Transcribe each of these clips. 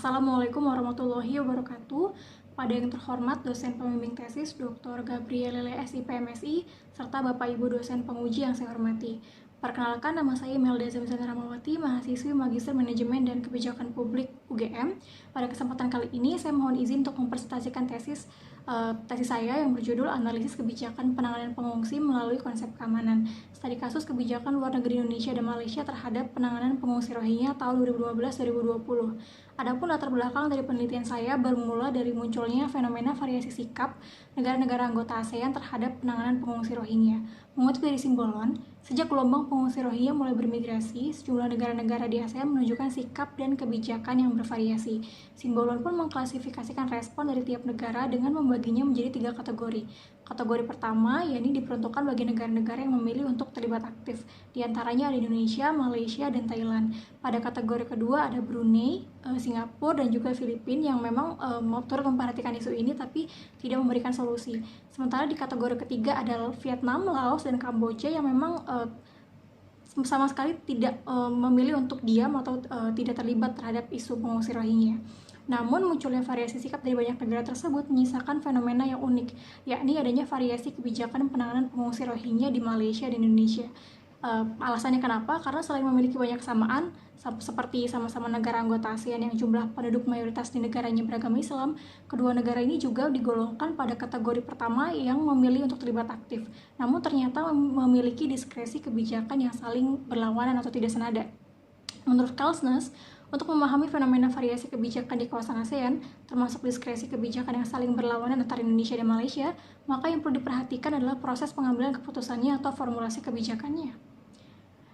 Assalamualaikum warahmatullahi wabarakatuh. Pada yang terhormat dosen pembimbing tesis Dr. Gabriel Lele SIP MSI, serta Bapak Ibu dosen penguji yang saya hormati. Perkenalkan, nama saya Melda Zamzana Ramawati, mahasiswi Magister Manajemen dan Kebijakan Publik UGM. Pada kesempatan kali ini, saya mohon izin untuk mempresentasikan tesis saya yang berjudul Analisis Kebijakan Penanganan Pengungsi melalui Konsep Keamanan. Studi kasus kebijakan luar negeri Indonesia dan Malaysia terhadap penanganan pengungsi Rohingya tahun 2015-2020. Adapun latar belakang dari penelitian saya bermula dari munculnya fenomena variasi sikap negara-negara anggota ASEAN terhadap penanganan pengungsi Rohingya. Mengutip dari Simbolon, sejak gelombang pengungsi Rohingya mulai bermigrasi, sejumlah negara-negara di ASEAN menunjukkan sikap dan kebijakan yang bervariasi. Simbolon pun mengklasifikasikan respon dari tiap negara dengan membaginya menjadi 3 kategori. Kategori pertama, yakni diperuntukkan bagi negara-negara yang memilih untuk terlibat aktif. Di antaranya ada Indonesia, Malaysia, dan Thailand. Pada kategori kedua ada Brunei, Singapura, dan juga Filipina yang memang turut memperhatikan isu ini tapi tidak memberikan solusi. Sementara di kategori ketiga ada Vietnam, Laos, dan Kamboja yang memang sama sekali tidak memilih untuk diam atau tidak terlibat terhadap isu pengungsi Rohingya. Namun munculnya variasi sikap dari banyak negara tersebut menyisakan fenomena yang unik, yakni adanya variasi kebijakan penanganan pengungsi Rohingya di Malaysia dan Indonesia. Alasannya kenapa? Karena selain memiliki banyak kesamaan, seperti sama-sama negara anggota ASEAN yang jumlah penduduk mayoritas di negaranya beragama Islam, kedua negara ini juga digolongkan pada kategori pertama yang memilih untuk terlibat aktif, namun ternyata memiliki diskresi kebijakan yang saling berlawanan atau tidak senada. Menurut Kalsnes, untuk memahami fenomena variasi kebijakan di kawasan ASEAN, termasuk diskresi kebijakan yang saling berlawanan antara Indonesia dan Malaysia, maka yang perlu diperhatikan adalah proses pengambilan keputusannya atau formulasi kebijakannya.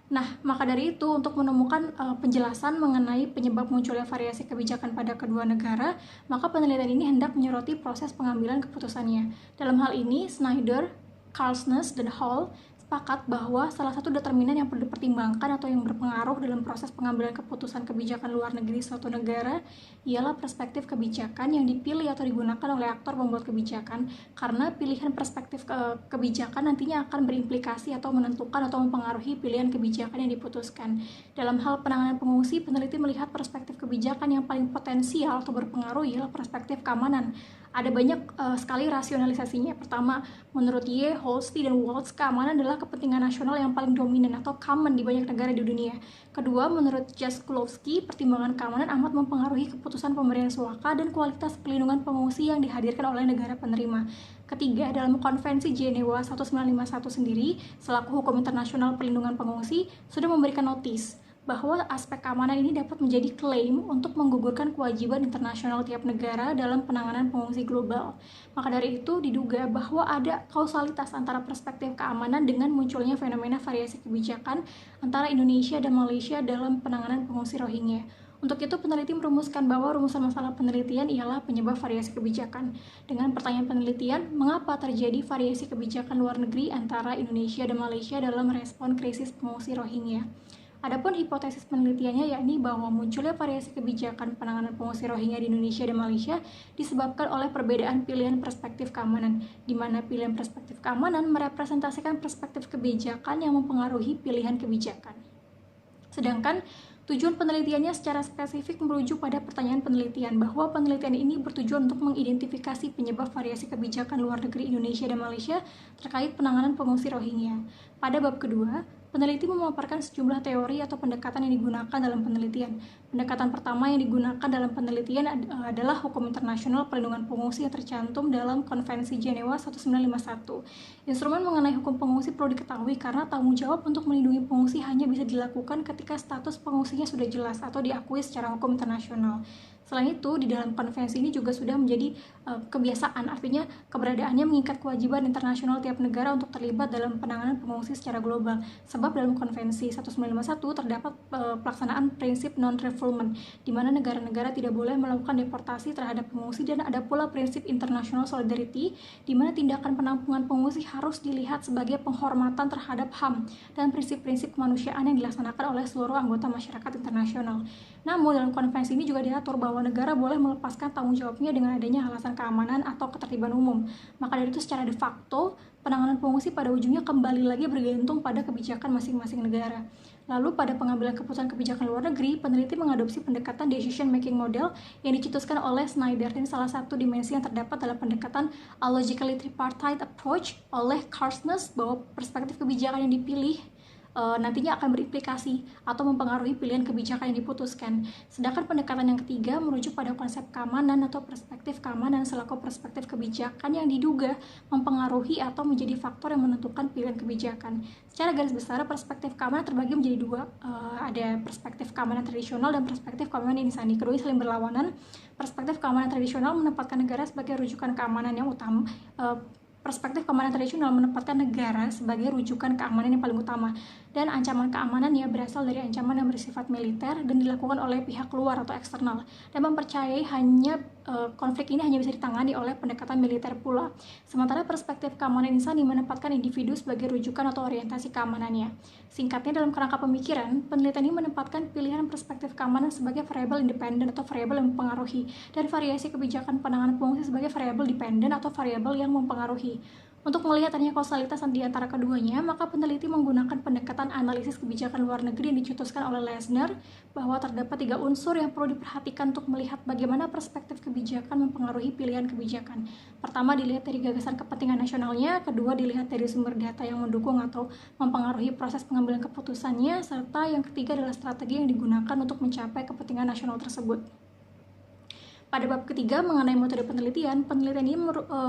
Nah, maka dari itu, untuk menemukan penjelasan mengenai penyebab munculnya variasi kebijakan pada kedua negara, maka penelitian ini hendak menyoroti proses pengambilan keputusannya. Dalam hal ini, Snyder, Kalsnes, dan Hall sepakat bahwa salah satu determinan yang perlu dipertimbangkan atau yang berpengaruh dalam proses pengambilan keputusan kebijakan luar negeri suatu negara ialah perspektif kebijakan yang dipilih atau digunakan oleh aktor pembuat kebijakan, karena pilihan perspektif kebijakan nantinya akan berimplikasi atau menentukan atau mempengaruhi pilihan kebijakan yang diputuskan. Dalam hal penanganan pengungsi, peneliti melihat perspektif kebijakan yang paling potensial atau berpengaruh ialah perspektif keamanan. Ada banyak sekali rasionalisasinya. Pertama, menurut Ye, Holsti, dan Waltz, keamanan adalah kepentingan nasional yang paling dominan atau common di banyak negara di dunia. Kedua, menurut Jaskulowski, pertimbangan keamanan amat mempengaruhi keputusan pemberian suaka dan kualitas perlindungan pengungsi yang dihadirkan oleh negara penerima. Ketiga, dalam Konvensi Jenewa 1951 sendiri, selaku hukum internasional perlindungan pengungsi, sudah memberikan notis bahwa aspek keamanan ini dapat menjadi klaim untuk menggugurkan kewajiban internasional tiap negara dalam penanganan pengungsi global. Maka dari itu diduga bahwa ada kausalitas antara perspektif keamanan dengan munculnya fenomena variasi kebijakan antara Indonesia dan Malaysia dalam penanganan pengungsi Rohingya. Untuk itu, peneliti merumuskan bahwa rumusan masalah penelitian ialah penyebab variasi kebijakan. Dengan pertanyaan penelitian, mengapa terjadi variasi kebijakan luar negeri antara Indonesia dan Malaysia dalam respon krisis pengungsi Rohingya? Adapun hipotesis penelitiannya yakni bahwa munculnya variasi kebijakan penanganan pengungsi Rohingya di Indonesia dan Malaysia disebabkan oleh perbedaan pilihan perspektif keamanan, di mana pilihan perspektif keamanan merepresentasikan perspektif kebijakan yang mempengaruhi pilihan kebijakan. Sedangkan tujuan penelitiannya secara spesifik merujuk pada pertanyaan penelitian, bahwa penelitian ini bertujuan untuk mengidentifikasi penyebab variasi kebijakan luar negeri Indonesia dan Malaysia terkait penanganan pengungsi Rohingya. Pada bab kedua, peneliti memaparkan sejumlah teori atau pendekatan yang digunakan dalam penelitian. Pendekatan pertama yang digunakan dalam penelitian adalah hukum internasional perlindungan pengungsi yang tercantum dalam Konvensi Jenewa 1951. Instrumen mengenai hukum pengungsi perlu diketahui karena tanggung jawab untuk melindungi pengungsi hanya bisa dilakukan ketika status pengungsinya sudah jelas atau diakui secara hukum internasional. Selain itu, di dalam konvensi ini juga sudah menjadi kebiasaan, artinya keberadaannya mengikat kewajiban internasional tiap negara untuk terlibat dalam penanganan pengungsi secara global. Sebab dalam konvensi 1951 terdapat pelaksanaan prinsip non-refoulement, di mana negara-negara tidak boleh melakukan deportasi terhadap pengungsi, dan ada pula prinsip international solidarity, di mana tindakan penampungan pengungsi harus dilihat sebagai penghormatan terhadap HAM dan prinsip-prinsip kemanusiaan yang dilaksanakan oleh seluruh anggota masyarakat internasional. Namun, dalam konvensi ini juga diatur bahwa negara boleh melepaskan tanggung jawabnya dengan adanya alasan keamanan atau ketertiban umum. Maka dari itu, secara de facto, penanganan pengungsi pada ujungnya kembali lagi bergantung pada kebijakan masing-masing negara. Lalu pada pengambilan keputusan kebijakan luar negeri, peneliti mengadopsi pendekatan decision making model yang dicetuskan oleh Snyder, dan salah satu dimensi yang terdapat dalam pendekatan a logically tripartite approach oleh Carstens bahwa perspektif kebijakan yang dipilih nantinya akan berimplikasi atau mempengaruhi pilihan kebijakan yang diputuskan. Sedangkan pendekatan yang ketiga merujuk pada konsep keamanan atau perspektif keamanan selaku perspektif kebijakan yang diduga mempengaruhi atau menjadi faktor yang menentukan pilihan kebijakan. Secara garis besar, perspektif keamanan terbagi menjadi dua, ada perspektif keamanan tradisional dan perspektif keamanan insani. Keduanya saling berlawanan. Perspektif keamanan tradisional menempatkan negara sebagai rujukan keamanan yang utama. Perspektif keamanan tradisional menempatkan negara sebagai rujukan keamanan yang paling utama, dan ancaman keamanannya berasal dari ancaman yang bersifat militer dan dilakukan oleh pihak luar atau eksternal, dan mempercayai konflik ini hanya bisa ditangani oleh pendekatan militer pula. Sementara perspektif keamanan insani menempatkan individu sebagai rujukan atau orientasi keamanannya. Singkatnya, dalam kerangka pemikiran, penelitian ini menempatkan pilihan perspektif keamanan sebagai variabel independen atau variabel yang mempengaruhi, dan variasi kebijakan penanganan pengungsi sebagai variabel dependen atau variabel yang mempengaruhi. Untuk melihat adanya kausalitas di antara keduanya, maka peneliti menggunakan pendekatan analisis kebijakan luar negeri yang dicetuskan oleh Lesner, bahwa terdapat 3 unsur yang perlu diperhatikan untuk melihat bagaimana perspektif kebijakan mempengaruhi pilihan kebijakan. Pertama, dilihat dari gagasan kepentingan nasionalnya, kedua, dilihat dari sumber data yang mendukung atau mempengaruhi proses pengambilan keputusannya, serta yang ketiga adalah strategi yang digunakan untuk mencapai kepentingan nasional tersebut. Pada bab ketiga mengenai metode penelitian ini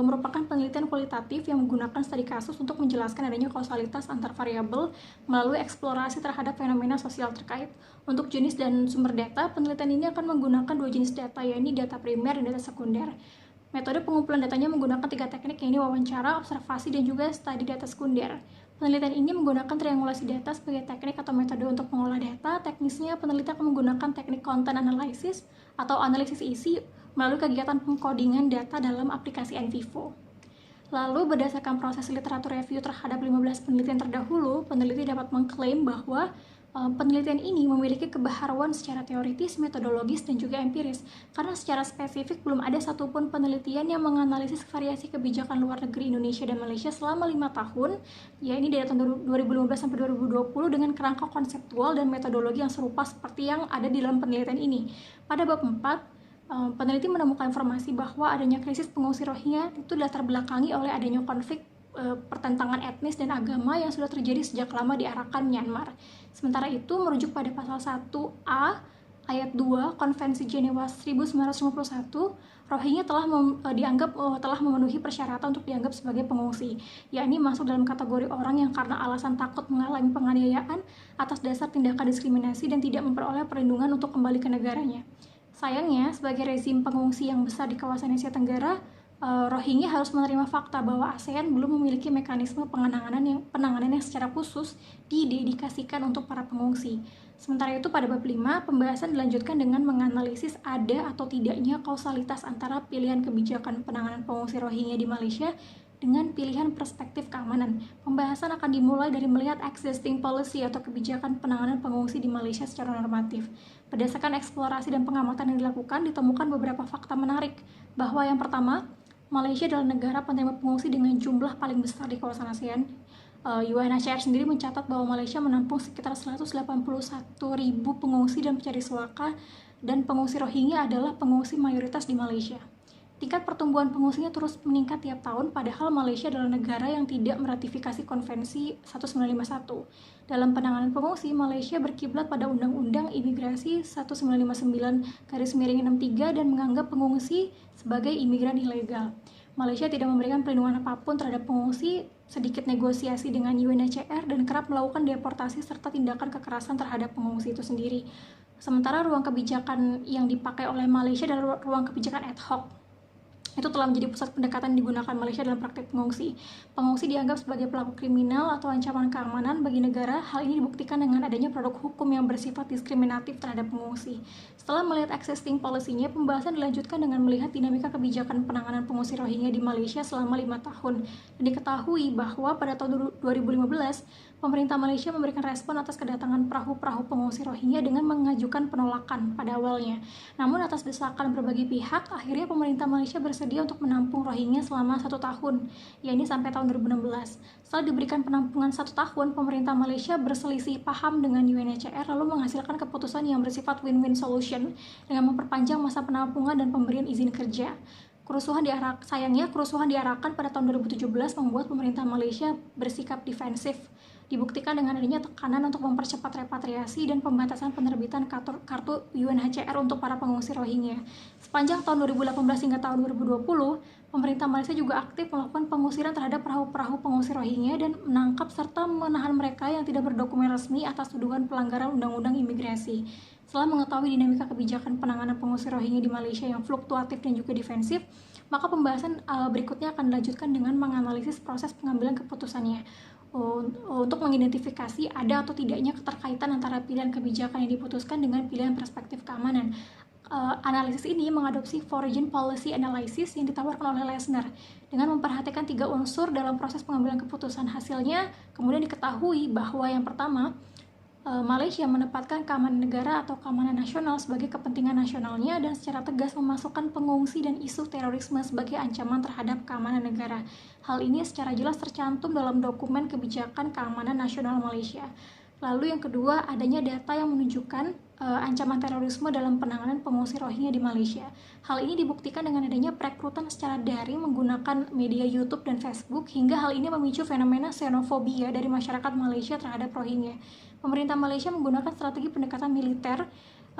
merupakan penelitian kualitatif yang menggunakan studi kasus untuk menjelaskan adanya kausalitas antar variabel melalui eksplorasi terhadap fenomena sosial terkait. Untuk jenis dan sumber data, penelitian ini akan menggunakan 2 jenis data, yaitu data primer dan data sekunder. Metode pengumpulan datanya menggunakan 3 teknik, yaitu wawancara, observasi, dan juga studi data sekunder. Penelitian ini menggunakan triangulasi data sebagai teknik atau metode untuk mengolah data. Teknisnya, peneliti akan menggunakan teknik content analysis atau analisis isi melalui kegiatan pengkodingan data dalam aplikasi NVivo. Lalu, berdasarkan proses literatur review terhadap 15 penelitian terdahulu, peneliti dapat mengklaim bahwa penelitian ini memiliki kebaharuan secara teoritis, metodologis, dan juga empiris, karena secara spesifik belum ada satupun penelitian yang menganalisis variasi kebijakan luar negeri Indonesia dan Malaysia selama 5 tahun, yakni dari tahun 2015 sampai 2020 dengan kerangka konseptual dan metodologi yang serupa seperti yang ada di dalam penelitian ini. Pada bab 4, peneliti menemukan informasi bahwa adanya krisis pengungsi Rohingya itu latar belakangi oleh adanya konflik pertentangan etnis dan agama yang sudah terjadi sejak lama di Arakan, Myanmar. Sementara itu, merujuk pada pasal 1A ayat 2 Konvensi Jenewa 1951, Rohingya dianggap telah memenuhi persyaratan untuk dianggap sebagai pengungsi, yakni masuk dalam kategori orang yang karena alasan takut mengalami penganiayaan atas dasar tindakan diskriminasi dan tidak memperoleh perlindungan untuk kembali ke negaranya. Sayangnya, sebagai rezim pengungsi yang besar di kawasan Asia Tenggara, Rohingya harus menerima fakta bahwa ASEAN belum memiliki mekanisme penanganan yang secara khusus didedikasikan untuk para pengungsi. Sementara itu, pada bab 5, pembahasan dilanjutkan dengan menganalisis ada atau tidaknya kausalitas antara pilihan kebijakan penanganan pengungsi Rohingya di Malaysia dengan pilihan perspektif keamanan. Pembahasan akan dimulai dari melihat existing policy atau kebijakan penanganan pengungsi di Malaysia secara normatif. Berdasarkan eksplorasi dan pengamatan yang dilakukan, ditemukan beberapa fakta menarik, bahwa yang pertama, Malaysia adalah negara penerima pengungsi dengan jumlah paling besar di kawasan ASEAN. UNHCR sendiri mencatat bahwa Malaysia menampung sekitar 181.000 pengungsi dan pencari suaka, dan pengungsi Rohingya adalah pengungsi mayoritas di Malaysia. Tingkat pertumbuhan pengungsinya terus meningkat tiap tahun, padahal Malaysia adalah negara yang tidak meratifikasi Konvensi 1951. Dalam penanganan pengungsi, Malaysia berkiblat pada Undang-Undang Imigrasi 1959-63 dan menganggap pengungsi sebagai imigran ilegal. Malaysia tidak memberikan perlindungan apapun terhadap pengungsi, sedikit negosiasi dengan UNHCR, dan kerap melakukan deportasi serta tindakan kekerasan terhadap pengungsi itu sendiri. Sementara ruang kebijakan yang dipakai oleh Malaysia adalah ruang kebijakan ad hoc. Itu telah menjadi pusat pendekatan digunakan Malaysia dalam praktik pengungsi. Pengungsi dianggap sebagai pelaku kriminal atau ancaman keamanan bagi negara. Hal ini dibuktikan dengan adanya produk hukum yang bersifat diskriminatif terhadap pengungsi. Setelah melihat existing policy-nya, pembahasan dilanjutkan dengan melihat dinamika kebijakan penanganan pengungsi Rohingya di Malaysia selama 5 tahun. Dan diketahui bahwa pada tahun 2015, Pemerintah Malaysia memberikan respon atas kedatangan perahu-perahu pengungsi Rohingya dengan mengajukan penolakan pada awalnya. Namun atas desakan berbagai pihak, akhirnya pemerintah Malaysia bersedia untuk menampung Rohingya selama 1 tahun, yakni sampai tahun 2016. Setelah diberikan penampungan 1 tahun, pemerintah Malaysia berselisih paham dengan UNHCR lalu menghasilkan keputusan yang bersifat win-win solution dengan memperpanjang masa penampungan dan pemberian izin kerja. Sayangnya kerusuhan diarahkan pada tahun 2017 membuat pemerintah Malaysia bersikap defensif. Dibuktikan dengan adanya tekanan untuk mempercepat repatriasi dan pembatasan penerbitan kartu UNHCR untuk para pengungsi Rohingya. Sepanjang tahun 2018 hingga tahun 2020, pemerintah Malaysia juga aktif melakukan pengusiran terhadap perahu-perahu pengungsi Rohingya dan menangkap serta menahan mereka yang tidak berdokumen resmi atas tuduhan pelanggaran undang-undang imigrasi. Setelah mengetahui dinamika kebijakan penanganan pengungsi Rohingya di Malaysia yang fluktuatif dan juga defensif, maka pembahasan berikutnya akan dilanjutkan dengan menganalisis proses pengambilan keputusannya untuk mengidentifikasi ada atau tidaknya keterkaitan antara pilihan kebijakan yang diputuskan dengan pilihan perspektif keamanan. Analisis ini mengadopsi Foreign Policy Analysis yang ditawarkan oleh Lesner dengan memperhatikan 3 unsur dalam proses pengambilan keputusan. Hasilnya kemudian diketahui bahwa yang pertama, Malaysia menempatkan keamanan negara atau keamanan nasional sebagai kepentingan nasionalnya dan secara tegas memasukkan pengungsi dan isu terorisme sebagai ancaman terhadap keamanan negara. Hal ini secara jelas tercantum dalam dokumen kebijakan keamanan nasional Malaysia. Lalu yang kedua, adanya data yang menunjukkan ancaman terorisme dalam penanganan pengungsi Rohingya di Malaysia. Hal ini dibuktikan dengan adanya perekrutan secara daring menggunakan media YouTube dan Facebook, hingga hal ini memicu fenomena xenofobia dari masyarakat Malaysia terhadap Rohingya. Pemerintah Malaysia menggunakan strategi pendekatan militer.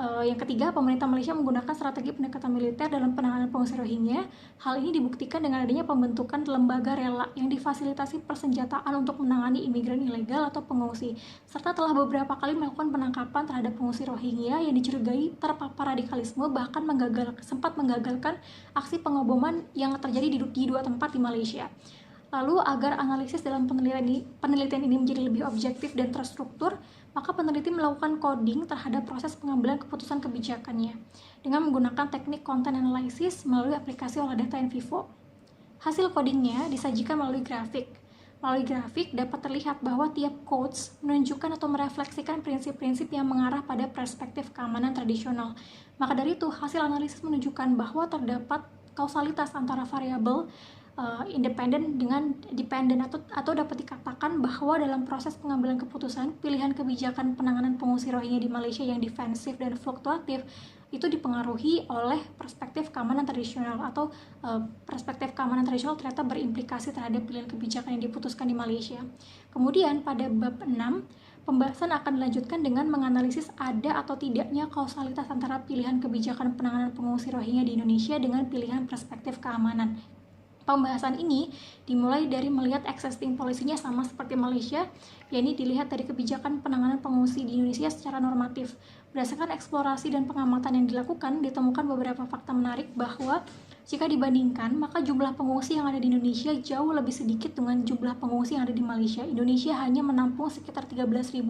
Yang ketiga, pemerintah Malaysia menggunakan strategi pendekatan militer dalam penanganan pengungsi Rohingya. Hal ini dibuktikan dengan adanya pembentukan lembaga rela yang difasilitasi persenjataan untuk menangani imigran ilegal atau pengungsi, serta telah beberapa kali melakukan penangkapan terhadap pengungsi Rohingya yang dicurigai terpapar radikalisme, bahkan sempat menggagalkan aksi pengoboman yang terjadi di 2 tempat di Malaysia. Lalu agar analisis dalam penelitian ini menjadi lebih objektif dan terstruktur, maka peneliti melakukan coding terhadap proses pengambilan keputusan kebijakannya dengan menggunakan teknik content analysis melalui aplikasi olah data in vivo. Hasil codingnya disajikan melalui grafik. Melalui grafik dapat terlihat bahwa tiap quotes menunjukkan atau merefleksikan prinsip-prinsip yang mengarah pada perspektif keamanan tradisional. Maka dari itu, hasil analisis menunjukkan bahwa terdapat kausalitas antara variabel independen dengan dependen atau dapat dikatakan bahwa dalam proses pengambilan keputusan, pilihan kebijakan penanganan pengungsi Rohingya di Malaysia yang defensif dan fluktuatif itu dipengaruhi oleh perspektif keamanan tradisional atau perspektif keamanan tradisional ternyata berimplikasi terhadap pilihan kebijakan yang diputuskan di Malaysia. Kemudian pada bab 6, pembahasan akan dilanjutkan dengan menganalisis ada atau tidaknya kausalitas antara pilihan kebijakan penanganan pengungsi Rohingya di Indonesia dengan pilihan perspektif keamanan. Pembahasan ini dimulai dari melihat existing policy-nya sama seperti Malaysia, yakni dilihat dari kebijakan penanganan pengungsi di Indonesia secara normatif. Berdasarkan eksplorasi dan pengamatan yang dilakukan, ditemukan beberapa fakta menarik bahwa jika dibandingkan, maka jumlah pengungsi yang ada di Indonesia jauh lebih sedikit dengan jumlah pengungsi yang ada di Malaysia. Indonesia hanya menampung sekitar 13.100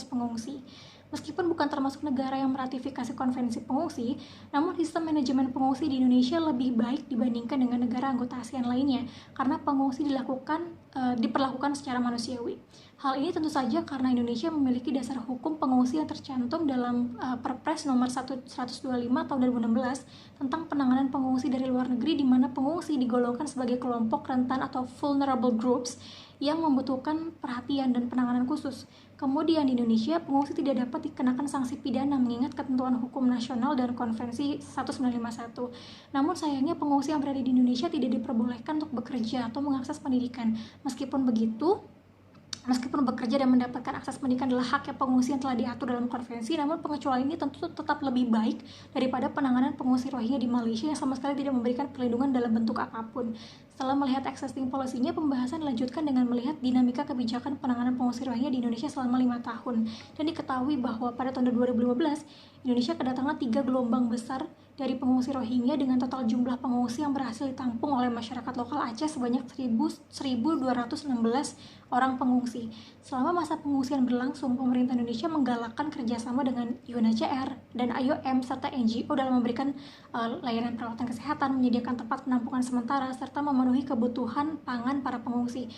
pengungsi. Meskipun bukan termasuk negara yang meratifikasi konvensi pengungsi, namun sistem manajemen pengungsi di Indonesia lebih baik dibandingkan dengan negara anggota ASEAN lainnya, karena pengungsi diperlakukan secara manusiawi. Hal ini tentu saja karena Indonesia memiliki dasar hukum pengungsi yang tercantum dalam Perpres nomor 125 tahun 2016 tentang penanganan pengungsi dari luar negeri, di mana pengungsi digolongkan sebagai kelompok rentan atau vulnerable groups yang membutuhkan perhatian dan penanganan khusus. Kemudian di Indonesia, pengungsi tidak dapat dikenakan sanksi pidana mengingat ketentuan hukum nasional dan konvensi 1951. Namun sayangnya pengungsi yang berada di Indonesia tidak diperbolehkan untuk bekerja atau mengakses pendidikan. Meskipun bekerja dan mendapatkan akses pendidikan adalah hak yang pengungsi yang telah diatur dalam konvensi, namun pengecualian ini tentu tetap lebih baik daripada penanganan pengungsi Rohingya di Malaysia yang sama sekali tidak memberikan perlindungan dalam bentuk apapun. Setelah melihat existing policy-nya, pembahasan dilanjutkan dengan melihat dinamika kebijakan penanganan pengungsi Rohingya di Indonesia selama 5 tahun. Dan diketahui bahwa pada tahun 2015, Indonesia kedatangan 3 gelombang besar dari pengungsi Rohingya dengan total jumlah pengungsi yang berhasil ditampung oleh masyarakat lokal Aceh sebanyak 1.216 orang pengungsi. Selama masa pengungsian berlangsung, pemerintah Indonesia menggalakkan kerjasama dengan UNHCR dan IOM serta NGO dalam memberikan layanan perawatan kesehatan, menyediakan tempat penampungan sementara, serta memenuhi kebutuhan pangan para pengungsi.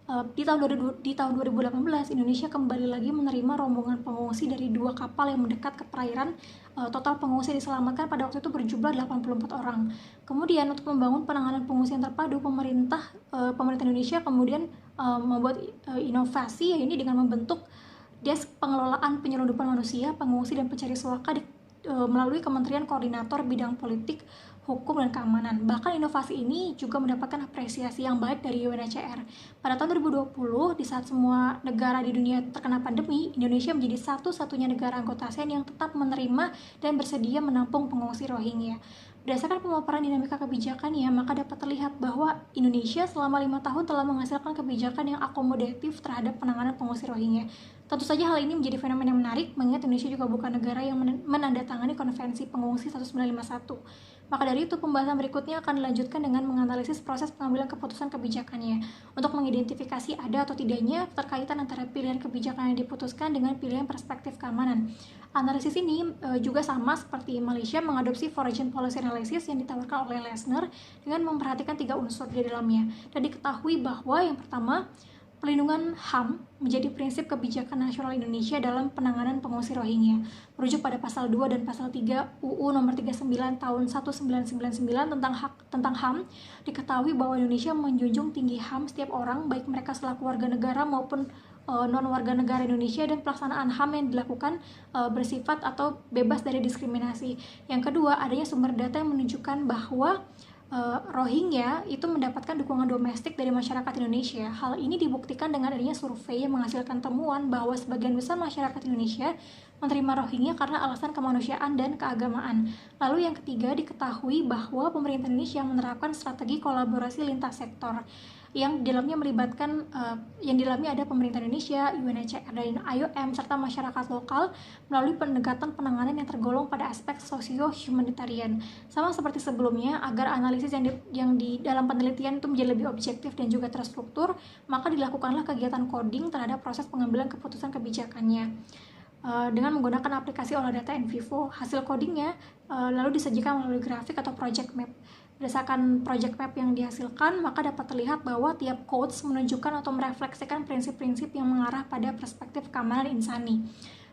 Di tahun 2018, Indonesia kembali lagi menerima rombongan pengungsi dari 2 kapal yang mendekat ke perairan. Total pengungsi yang diselamatkan pada waktu itu berjumlah 84 orang. Kemudian untuk membangun penanganan pengungsi yang terpadu, pemerintah Indonesia kemudian membuat inovasi, yaitu dengan membentuk Desk Pengelolaan Penyelundupan Manusia, Pengungsi dan Pencari Suaka melalui Kementerian Koordinator Bidang Politik, Hukum, dan Keamanan. Bahkan inovasi ini juga mendapatkan apresiasi yang baik dari UNHCR. Pada tahun 2020, di saat semua negara di dunia terkena pandemi, Indonesia menjadi satu-satunya negara anggota ASEAN yang tetap menerima dan bersedia menampung pengungsi Rohingya. Berdasarkan pemaparan dinamika kebijakannya, maka dapat terlihat bahwa Indonesia selama 5 tahun telah menghasilkan kebijakan yang akomodatif terhadap penanganan pengungsi Rohingya. Tentu saja hal ini menjadi fenomena menarik, mengingat Indonesia juga bukan negara yang menandatangani Konvensi Pengungsi 1951. Maka dari itu, pembahasan berikutnya akan dilanjutkan dengan menganalisis proses pengambilan keputusan kebijakannya, untuk mengidentifikasi ada atau tidaknya keterkaitan antara pilihan kebijakan yang diputuskan dengan pilihan perspektif keamanan. Analisis ini juga sama seperti Malaysia mengadopsi Foreign Policy Analysis yang ditawarkan oleh Lesner dengan memperhatikan 3 unsur di dalamnya. Dan diketahui bahwa yang pertama, pelindungan HAM menjadi prinsip kebijakan nasional Indonesia dalam penanganan pengungsi Rohingya. Merujuk pada pasal 2 dan pasal 3 UU nomor 39 tahun 1999 tentang HAM, diketahui bahwa Indonesia menjunjung tinggi HAM setiap orang, baik mereka selaku warga negara maupun non warga negara Indonesia, dan pelaksanaan HAM yang dilakukan bersifat atau bebas dari diskriminasi. Yang kedua, adanya sumber data yang menunjukkan bahwa Rohingya itu mendapatkan dukungan domestik dari masyarakat Indonesia. Hal ini dibuktikan dengan adanya survei yang menghasilkan temuan bahwa sebagian besar masyarakat Indonesia menerima Rohingya karena alasan kemanusiaan dan keagamaan. Lalu yang ketiga, diketahui bahwa pemerintah Indonesia menerapkan strategi kolaborasi lintas sektor yang di dalamnya ada pemerintah Indonesia, UNHCR, dan IOM, serta masyarakat lokal melalui pendekatan penanganan yang tergolong pada aspek sosio-humanitarian. Sama seperti sebelumnya, agar analisis yang di dalam penelitian itu menjadi lebih objektif dan juga terstruktur, maka dilakukanlah kegiatan coding terhadap proses pengambilan keputusan kebijakannya. Dengan menggunakan aplikasi olah data NVivo, hasil codingnya lalu disajikan melalui grafik atau project map. Berdasarkan project map yang dihasilkan, maka dapat terlihat bahwa tiap codes menunjukkan atau merefleksikan prinsip-prinsip yang mengarah pada perspektif keamanan insani.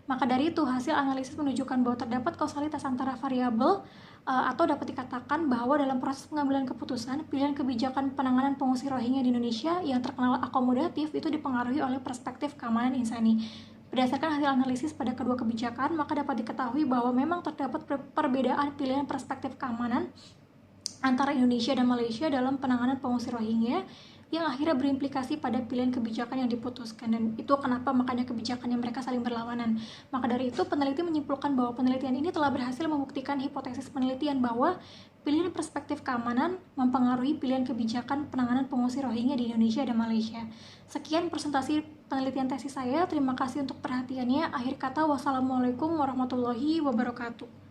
Maka dari itu, hasil analisis menunjukkan bahwa terdapat kausalitas antara variabel atau dapat dikatakan bahwa dalam proses pengambilan keputusan, pilihan kebijakan penanganan pengungsi Rohingya di Indonesia yang terkenal akomodatif itu dipengaruhi oleh perspektif keamanan insani. Berdasarkan hasil analisis pada kedua kebijakan, maka dapat diketahui bahwa memang terdapat perbedaan pilihan perspektif keamanan antara Indonesia dan Malaysia dalam penanganan pengungsi Rohingya yang akhirnya berimplikasi pada pilihan kebijakan yang diputuskan, dan itu kenapa makanya kebijakannya mereka saling berlawanan. Maka dari itu, peneliti menyimpulkan bahwa penelitian ini telah berhasil membuktikan hipotesis penelitian bahwa pilihan perspektif keamanan mempengaruhi pilihan kebijakan penanganan pengungsi Rohingya di Indonesia dan Malaysia. Sekian presentasi penelitian tesis saya. Terima kasih untuk perhatiannya. Akhir kata, wassalamualaikum warahmatullahi wabarakatuh.